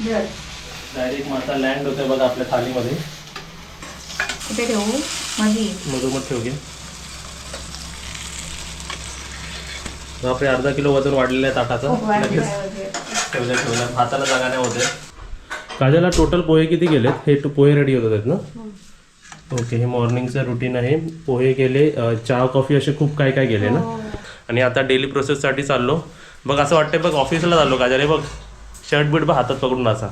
Direct मासा land होतोय बघा आपल्या थालीमध्ये. कुठे ठेवू? मध्ये मधोमध ठेव घे. बापरे, अर्धा किलो वजन वाढलेलं आहे ताटाचं. ठेवल्या हाताला जागा नाही होते. काजलला टोटल पोहे किती गेलेत? हे पोहे रेडी होत आहेत ना? ओके, हे मॉर्निंगचं रुटीन आहे. पोहे गेले, चहा कॉफी असे खूप काय काय गेले ना. आणि आता डेली प्रोसेससाठी चाललो. बघ असं वाटतंय बघ ऑफिसला चाललो काजल. हे बघ शर्ट बीट बघ हातात पकडून असा.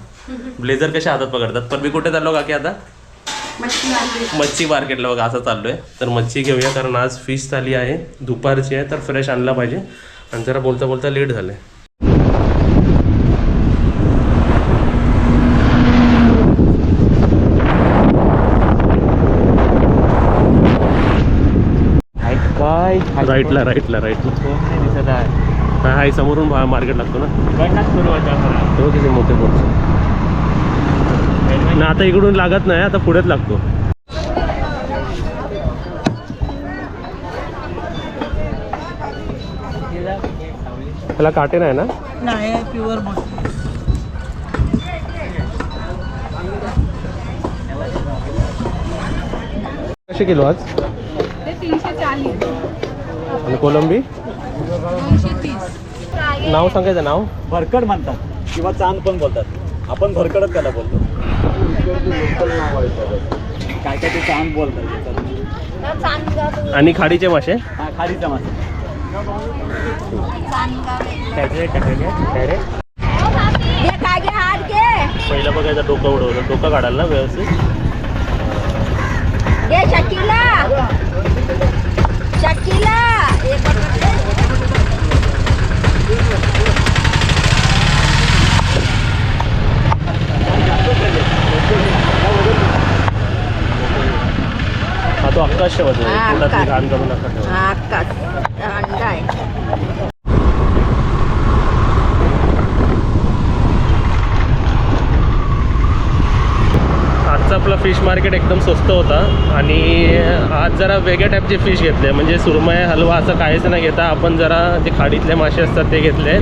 ब्लेझर कशा हातात पकडतात. पण मी कुठे चाललो काकी आता? मच्छी मार्केटला बघा असं चाललोय. तर मच्छी घेऊया कारण आज फिश थाली आहे, दुपारची आहे, तर फ्रेश आणला पाहिजे. आणि जरा बोलता बोलता लेट झालंय. राईटला दिसत आहे. हाय समोरून मार्केट लागतो ना. किती मोठे बोट ना. आता इकडून लागत नाही, आता पुढेच लागतो. त्याला काटे नाही ना? नाही, प्युअर बोट. कसे किलो आज? 340. आणि कोलंबी 230. नाव सांगायचं. नाव भरकड म्हणतात किंवा चांद पण बोलतात. आपण भरकडच त्याला बोलतो. काय काय ते चांद बोलतात. आणि खाडीचे मासे. हा, खाडीचा मासा. पहिलं बघायचं डोकं उडवलं. डोकं काढायला ना व्यवस्थित. हा तो अक्काश ठेवायचा. पोटातली घाण करून नका ठेवा. आजचं आपलं फिश मार्केट एकदम स्वस्त होता. आणि आज जरा वेगळ्या टाईपचे फिश घेतले. म्हणजे सुरमई हलवा असं काहीच नाही घेता आपण. जरा जे खाडीतले मासे असतात ते घेतले.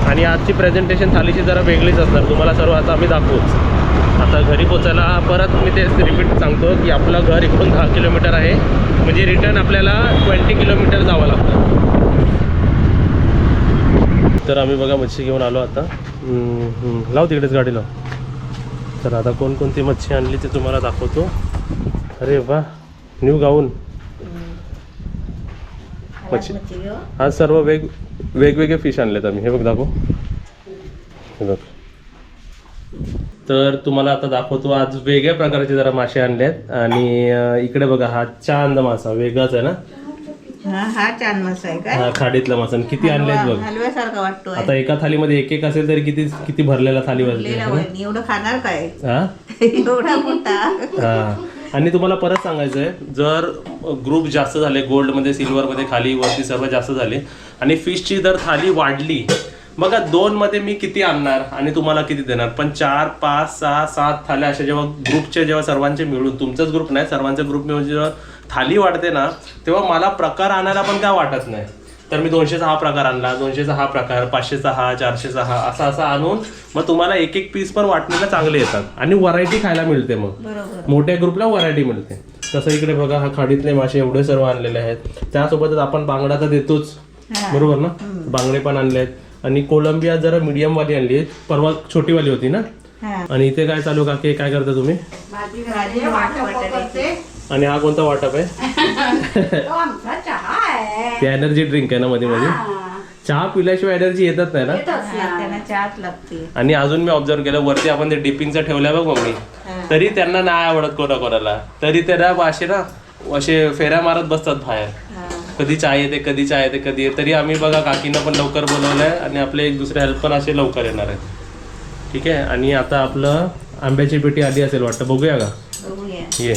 आणि आजची प्रेझेंटेशन थालीची जरा वेगळीच असणार. तुम्हाला सर्व आता आम्ही दाखवूच. आता घरी पोचायला परत मी तेच रिपीट सांगतो की आपलं घर इकडून 10 किलोमीटर आहे. म्हणजे रिटर्न आपल्याला 20 किलोमीटर जावं लागतं. तर आम्ही बघा मच्छी घेऊन आलो आता. लाव तिकडेच गाडी लाव. तर आता कोणकोणती मच्छी आणली ते तुम्हाला दाखवतो. अरे वा, न्यू गाऊन मच्छी. हा सर्व वेगवेगळे फिश आणलेत आम्ही. हे बघ दाखव. हे बघ. तर तुम्हाला आता दाखवतो आज वेगळ्या प्रकारचे जरा मासे आणले आहेत. आणि इकडे बघा हा चांद मासा वेगळाच आहे ना. हा चांद मासा आहे काय? हा खाडीतला मासा. किती आणलेत बघ. हलव्यासारखा वाटतो. आता एका थालीमध्ये एक एक असेल तरी किती किती भरलेला थाली वाजली. एवढं खाणार काय? हा एवढा मोठा. हा. आणि तुम्हाला परत सांगायचं आहे, जर ग्रुप जास्त झाले, गोल्डमध्ये सिल्वरमध्ये खाली वरती सर्व जास्त झाले आणि फिशची जर थाली वाढली, बघा 2 मध्ये मी किती आणणार आणि तुम्हाला किती देणार. पण 4, 5, 6, 7 थाल्या अशा जेव्हा ग्रुपचे जेव्हा सर्वांचे मिळून, तुमचंच ग्रुप नाही सर्वांचे ग्रुप मिळून जेव्हा थाली वाढते ना, तेव्हा मला प्रकार आणायला पण काय वाटत नाही. तर मी 200चा हा प्रकार आणला, 200चा हा प्रकार, 500चा हा, 400चा हा, असा आणून मग तुम्हाला एक एक पीस पण वाटणीला चांगले येतात आणि व्हरायटी खायला मिळते. मग मोठ्या ग्रुपला व्हरायटी मिळते. तसं इकडे बघा हा खाडीतले मासे एवढे सर्व आणलेले आहेत. त्यासोबतच आपण बांगडा तर देतोच, बरोबर ना. बांगडे पण आणले आहेत. आणि कोलंबिया जरा मीडियम वाली आणली, परवा छोटी वाली होती ना. आणि इथे काय चालू काकी, काय करता तुम्ही? आणि हा कोणता वाटप आहे? ते एनर्जी ड्रिंक आहे ना मध्ये मध्ये. चहा पिल्याशिवाय एनर्जी येतच नाही ना. चहाच लागते. आणि अजून मी ऑब्झर्व केलं वरती आपण ते डिपिंगचं ठेवलंय बघ मम्मी, तरी त्यांना नाही आवडत कोणाकोणाला. तरी त्या असे ना असे फेऱ्या मारत बसतात बाहेर. कधी चाय येते, कधी चाय येते, कधी येते. तरी आम्ही बघा काकींना पण लवकर बोलवलंय आणि आपले एक दुसरे हेल्प पण असे लवकर येणार आहेत. ठीक आहे. आणि आता आपलं आंब्याची पेटी आली असेल वाटतं, बघूया का? ये.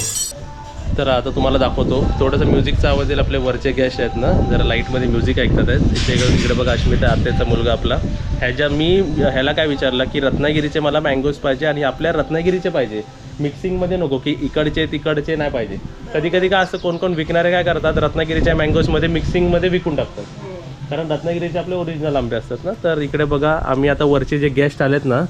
तर आता तुम्हाला दाखवतो. थोडंसं म्युझिकचा आवाज येईल. आपले वरचे गॅस्ट आहेत ना, जरा लाईटमध्ये म्युझिक ऐकतात आहेत. इकडे बघा अश्मिता आत्याचा मुलगा आपला. ह्याला काय विचारलं की रत्नागिरीचे मला मँगोज पाहिजे आणि आपल्या रत्नागिरीचे पाहिजे, मिक्सिंगमध्ये नको की इकडचे तिकडचे नाही पाहिजे. कधी कधी काय असं कोण विकणारे काय करतात, रत्नागिरीच्या मँगोजमध्ये मिक्सिंगमध्ये विकून टाकतात. कारण रत्नागिरीचे आपले ओरिजिनल आंबे असतात ना. तर इकडे बघा आम्ही आता वरचे जे गेस्ट आलेत ना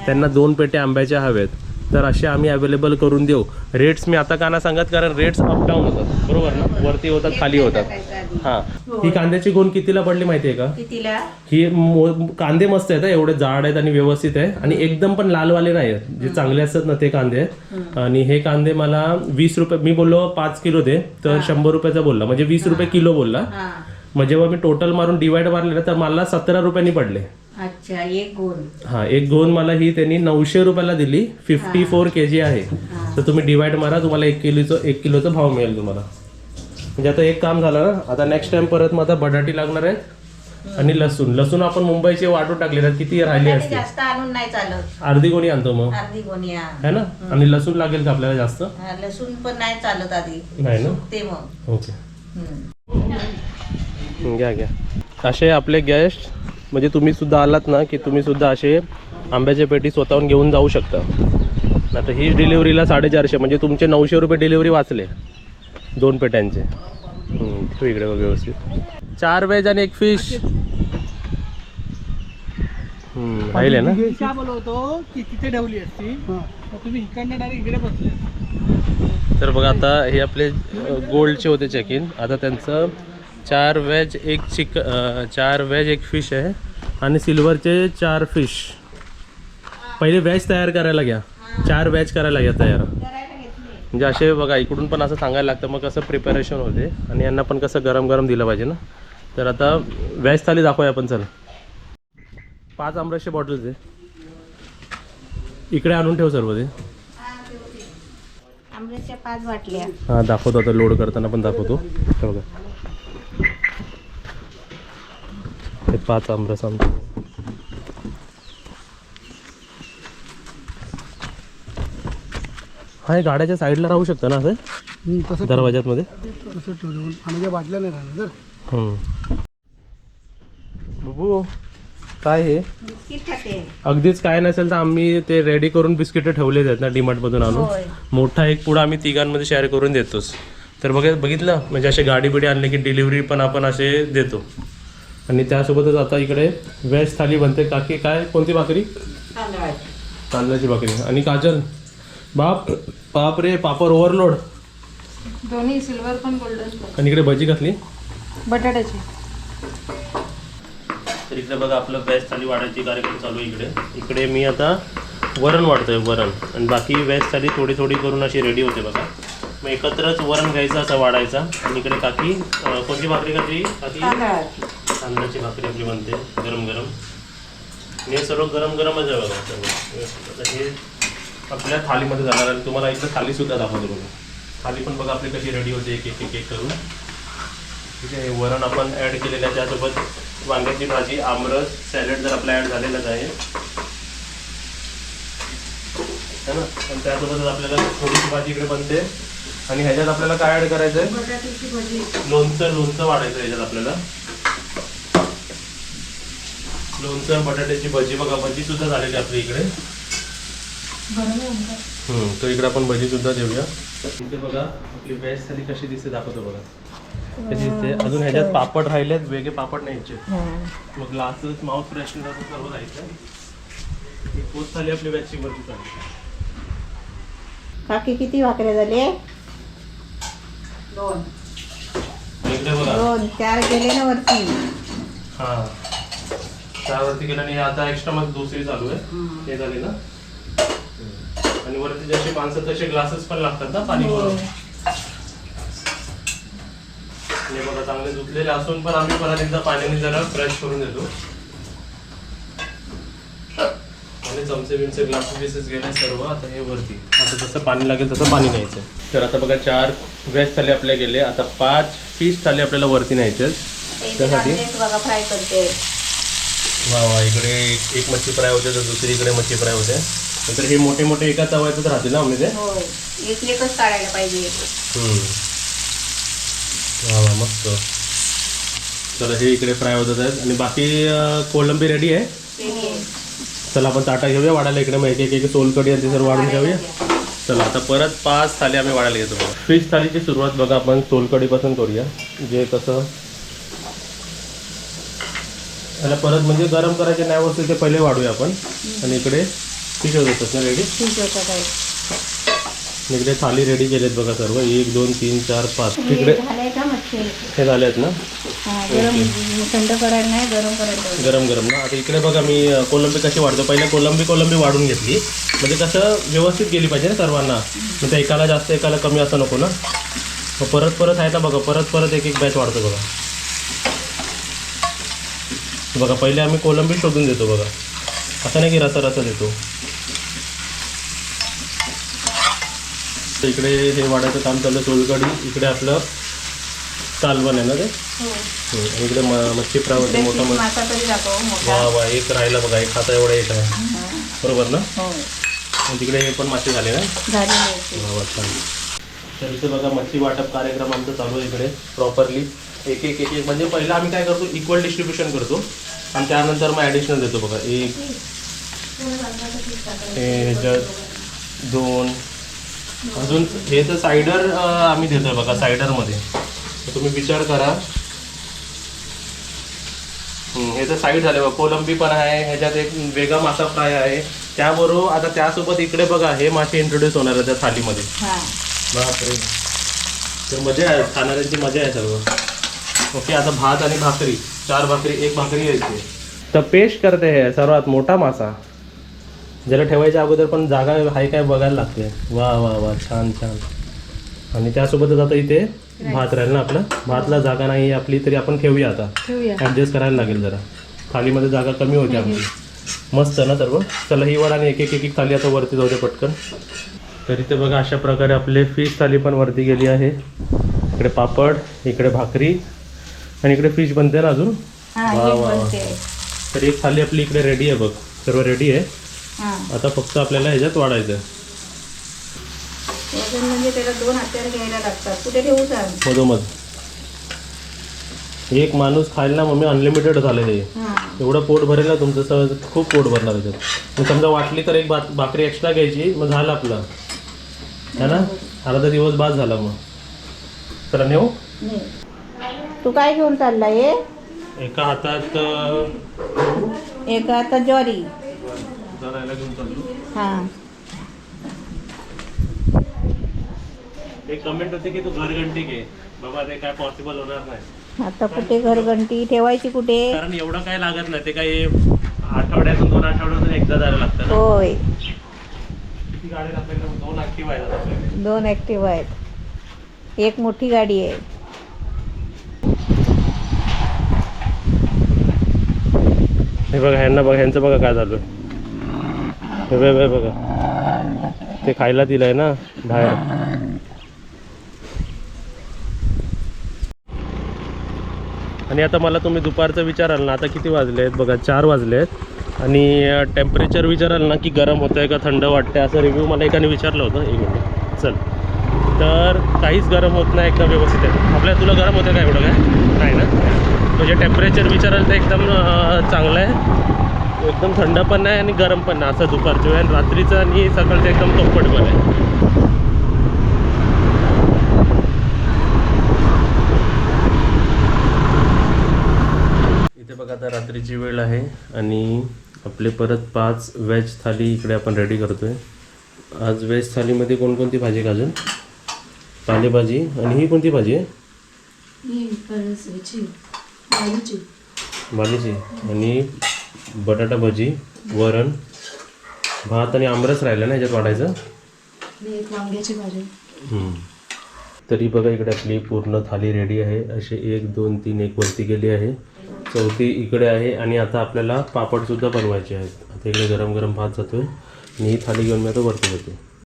त्यांना 2 पेट्या आंब्याच्या हवेत, तर असे आम्ही अवेलेबल करून देऊ. रेट्स मी आता का नाही सांगत, कारण रेट्स अपडाऊन होतात, बरोबर ना, वरती होतात खाली होतात. हां, ही कांद्याची गोण कितीला पडली माहिती आहे का? कितीला? ही कांदे मस्त आहेत, एवढे जाड आहेत आणि व्यवस्थित आहे, आणि एकदम पण लालवाले नाही आहेत, जे चांगले असतात ना ते कांदे आहेत. आणि हे कांदे मला 20 रुपये, मी बोललो 5 किलो दे, तर 100 रुपयाचा बोलला, म्हणजे 20 रुपये किलो बोलला. हा. मग जेव्हा मी टोटल मारून डिवाइड मारले तर मला 17 रुपयांनी पडले. अच्छा, एक गोल. हा, एक गोण मला ही त्यांनी 900 रुपयाला दिली. 54 kg आहे. तर तुम्ही डिवाइड मारा, तुम्हाला 1 किलोचा भाव मिळेल तुम्हाला. म्हणजे आता एक काम झालं ना, आता नेक्स्ट टाइम परत मग आता बटाटी लागणार आहेत आणि लसूण आपण मुंबईचे वाटून टाकले आहेत, किती राहिली असते. जास्त आणून नाही चालत, अर्धी गोणी आणतो मग, अर्धी गोणी आण. है ना. आणि लसूण लागेल का आपल्याला जास्त? हा, लसूण पण नाही चालत आधी, नाही ना. ते मग. ओके, हम्म. घ्या. असे आपले गेस्ट, म्हणजे तुम्ही सुद्धा आलात ना, की तुम्ही सुद्धा असे आंब्याच्या पेटी स्वतःहून घेऊन जाऊ शकता. आता ही डिलिव्हरीला 450, म्हणजे तुमचे 900 रुपये डिलिव्हरी वाचले 2 पेट्यांचे. ठेव इकडे बघ व्यवस्थित. 4 व्हेज आणि 1 फिश राहिले ना. काय बोलवतो की तिथे ठेवली असती, तुम्ही इकडनं डायरेक्ट इकडे बसले. तर बघा, आता हे आपले गोल्डचे होते चेक इन. आता त्यांचं 4 व्हेज 1 फिश आहे, आणि सिल्वरचे 4 फिश. पहिले व्हेज तयार करायला घ्या, 4 व्हेज करायला घ्या तयार. म्हणजे असे बघा, इकडून पण असं सांगायला लागतं, मग कसं प्रिपरेशन होते, आणि यांना पण कसं गरम गरम दिलं पाहिजे ना. तर आता व्हेज थाली दाखवूया आपण. चला, 5 आमरसचे बॉटल्स आहे, इकडे आणून ठेव सर्व ते. आंब्याच्या 5 वाटल्या. हां, दाखवतो आता, लोड करताना पण दाखवतो. हे बघा, हे 5 आमरस आमचे. हा, हे गाड्याच्या साईडला राहू शकतं ना असं, तसं दरवाज्यात मध्ये. तसं ठेवलं आम्ही बाटल्या नाही राहणार तर. बबू, काय हे बिस्किट खाते. अगदीच काय नसेल तर आम्ही ते रेडी करून बिस्किट ठेवलेच आहेत ना डीमार्टमधून आणून. होय. मोठा एक पुडा आम्ही तिघांमध्ये शेअर करून देतोच. तर बघितलं, म्हणजे असे गाडी बिडी आणले की डिलिव्हरी पण आपण असे देतो. आणि त्यासोबतच आता इकडे व्हेज थाली बनते. काकी, काय कोणती भाकरी? तांदळाची भाकरी. आणि काजल, बाप रे, पापड ओव्हरलोड. दोन्ही सिल्वर पण गोल्डन पण. आणि इकडे भजी घातली बटाट्याची. तर इकडे बघा, आपलं व्हेज थाली वाढायची कार्यक्रम चालू आहे. इकडे मी आता वरण वाढतोय, वरण. आणि बाकी व्हेज थाली थोडी थोडी करून अशी रेडी होते बघा. मग एकत्रच वरण घ्यायचं, असं वाढायचा. आणि इकडे काकी कोणती भाकरी घातली? काकी तांदळाची भाकरी आपली बनते गरम गरम. आणि हे सर्व गरम गरमच आहे बघा सर्व. आता हे आपल्या थालीमध्ये जाणार. आणि तुम्हाला इकडे थालीसुद्धा दाखवतो बघा. थाली पण बघा आपली कशी रेडी होते, एक करून. ठीक आहे, वरण आपण ॲड केलेलं आहे, त्यासोबत वांग्याची भाजी, आमरस, सॅलड जर आपला ॲड झालेलाच आहे ना. आणि त्यासोबतच आपल्याला थोडीशी भाजी इकडे बनते. आणि ह्याच्यात आपल्याला काय ॲड करायचं आहे? बटाट्याची भाजी. लोणचं वाढायचं ह्याच्यात आपल्याला. लोणचं, बटाट्याची भजी. बघा, भजी सुद्धा झालेली आपली इकडे. तर इकडे आपण भजी सुद्धा देऊया. इथे बघा आपली व्हेज थाली कशी दिसते दाखवतो बघा, कशी दिसते. अजून ह्याच्यात पापड राहिलेत, वेगळे पापड न्यायचे. मग ग्लासेस, माउथ फ्रेशनर सर्व जायचं. ही पोस्ट थाली आपली व्हेजची भजी चालली. काकी, किती भाकऱ्या झाले? 2. इकडे बघा, 2, 4 गेले ना वरती. हां, त्यावरती गेलं. आणि आता एक्स्ट्रा मध्ये दुसरी चालू आहे, हे झाले ना. आणि वरती जसे माणसं तसे ग्लासेस पण लागतात ना पाणी भरून. हे बघा, चांगले धुतलेले असून पण आम्ही परत एकदा पाण्याने जरा फ्रेश करून देतो. आणि चमचे बिमचे, ग्लासेस गेले सर्व. आता हे वरती, आता जसं पाणी लागेल तसं पाणी न्यायचं. तर आता बघा, 4 व्हेज थाली आपल्या गेले. आता 5 फिश थाली आपल्याला वरती न्यायचे. त्यासाठी बघा, फ्राय करते. वा, इकडे एक मच्छी फ्राय होते, तर दुसरी इकडे मच्छी फ्राय होते. नंतर हे मोठे मोठे एका तव्यातच राहते ना आम्ही ते. होय, एकच काढायला पाहिजे. वा, मस्त. तर हे इकडे फ्राय होतात आहेत. आणि बाकी कोलंबी रेडी आहे. चला आपण ताटा घेऊया वाढायला. इकडे मग एक सोलकढी आणि ते सर्व वाढून घेऊया. चला, आता परत 5 थाली आम्ही वाढायला घेतो. फिश थालीची सुरुवात बघा आपण सोलकढीपासून करूया. जे कसं त्याला परत म्हणजे गरम करायचे नाही वस्तू ते पहिले वाढूया आपण. आणि इकडे फिश होतात ना रेडी. ठीक होतं काय इकडे थाली रेडी केलेत बघा सर्व 1 2 3 4 5 तिकडे झालंय का मच्छी हे झाले आहेत ना हा गरम थंड करायला नाही गरम करायला गरम गरम ना. आता इकडे बघा मी कोलंबी कशी वाढतो. पहिले कोलंबी वाढून घेतली म्हणजे कसं व्यवस्थित गेली पाहिजे ना सर्वांना. मग त्या एकाला जास्त एकाला कमी असं नको ना. मग परत आहे ना बघा परत एक बॅच वाढतो बघा. बघा पहिले आम्ही कोलंबी शोधून देतो बघा. असं नाही की रसा देतो. तर इकडे हे वाढायचं काम चाललं सोलकढी. इकडे आपलं कालवण आहे ना ते. आणि इकडे मच्छी फ्राय होते मोठा मासा तरी दाखव मोठा. वा एक राहिला बघा. एक खाता एवढा एक आहे बरोबर ना. हो आणि तिकडे हे पण मासे झाले ना. झालेले वा छान. तर इथे बघा मच्छी वाटप कार्यक्रम आमचा चालू आहे इकडे प्रॉपरली. एक म्हणजे पहिला आम्ही काय करतो इक्वल डिस्ट्रीब्युशन करतो आणि त्यानंतर मग ॲडिशनल देतो बघा. 1 ह्याच्यात 2 अजून हे तर सायडर आम्ही देतोय बघा. सायडरमध्ये तुम्ही विचार करा. हे तर साईड झाले बघा. कोलंबी पण आहे ह्याच्यात. एक वेगळा मासा फ्राय आहे त्याबरोबर. आता त्यासोबत इकडे बघा हे मासे इंट्रोड्यूस होणार आहे त्या थालीमध्ये. बापरे. तर मजा आहे खाणाऱ्यांची मजा आहे सर्व. ओके आता भात आणि भाकरी 4 भाकरी 1 भाकरी यायची. तर पेश करते हे सर्वात मोठा मासा. ज्याला ठेवायच्या अगोदर पण जागा आहे काय बघायला लागते. वा वा वा छान छान. आणि त्यासोबतच आता इथे भात राहील ना आपलं. भातला जागा नाही आपली तरी आपण ठेवूया आता. ॲडजस्ट करायला लागेल जरा. थालीमध्ये जागा कमी होती आमची. मस्त ना सर्व. चला ही वर आणि एक थाली आता वरती जाऊ दे पटकन. तर इथे बघा अशा प्रकारे आपले फिश थाली पण वरती गेली आहे. इकडे पापड इकडे भाकरी आणि इकडे फिश बनते ना अजून. वा वा. तर एक थाली आपली इकडे रेडी आहे बघ. सर्व रेडी आहे. आता फक्त आपल्याला ह्याच्यात वाढायचं आहे. म्हणजे त्याला 2 हत्यार घ्यायला लागतात. कुठे ठेवू सांग. मधोमध एक माणूस खायला मम्मी अनलिमिटेड झाले ते. एवढं पोट भरेल ना तुमचं सहज. खूप पोट भरणार त्याच्यात. मग समजा वाटली तर एक भाकरी एक्स्ट्रा घ्यायची मग झालं आपलं है ना. अर्धा दिवस बाद झाला मग. चला नेऊ. तू काय घेऊन चाललाय. एका हातात एका हातात ज्वारी. जरा घेऊन चाललो. हा एक कमेंट होती की तू घरघंटी घे. बाबा ते काय पॉसिबल होणार नाही. आता कुठे घरघंटी ठेवायची कुठे. कारण एवढं काय लागत नाही. ते काही आठवड्यातून 2 आठवड्यातून एकदा जायला लागतं ना. होय किती गाडी आपल्याकडे 2 ऍक्टिव्ह आहेत आपल्याकडे. 2 ऍक्टिव्ह आहेत. एक मोठी गाडी आहे. हे बघा ह्यांना बघा. ह्यांचं बघा काय झालं. हे बघा ते खायला दिलंय ना बाहेर. आणि आता मला तुम्ही दुपारचं विचाराल ना. आता किती वाजले आहेत बघा. 4 वाजले आहेत. आणि टेम्परेचर विचाराल ना की गरम होतं आहे का थंड वाटतं आहे असं रिव्ह्यू मला एकाने विचारलं होतं. 1 मिनिट चल. तर काहीच गरम होत नाही. एकदम व्यवस्थित आहे. आपल्या तुला गरम होतं का एवढं काय नाही ना. म्हणजे टेम्परेचर विचाराल तर एकदम चांगलं आहे. एकदम थंड पण नाही आणि गरम पण नाही असं दुपारचं वेळ. रात्रीचं आणि सकाळचं एकदम कम्फर्टेबल आहे. इथे बघा आता रात्रीची वेळ आहे आणि आपले परत 5 व्हेज थाली इकडे आपण रेडी करतोय. आज व्हेज थालीमध्ये कोणकोणती भाजी का अजून. पालेभाजी आणि ही कोणती भाजी आहे. भाजीची आणि बटाटा भजी वरण भात आणि आमरस राहिला ना ह्याच्यात वाढायचं. वांग्याची भाजी. तरी बघा इकडे आपली पूर्ण थाली रेडी आहे. असे 1 2 3 1 वरती गेली आहे. 4थी इकडे आहे. आणि आता आपल्याला पापडसुद्धा बनवायचे आहेत. आता इकडे गरम गरम भात जातोय आणि ही थाली घेऊन मी आता वरती जातो.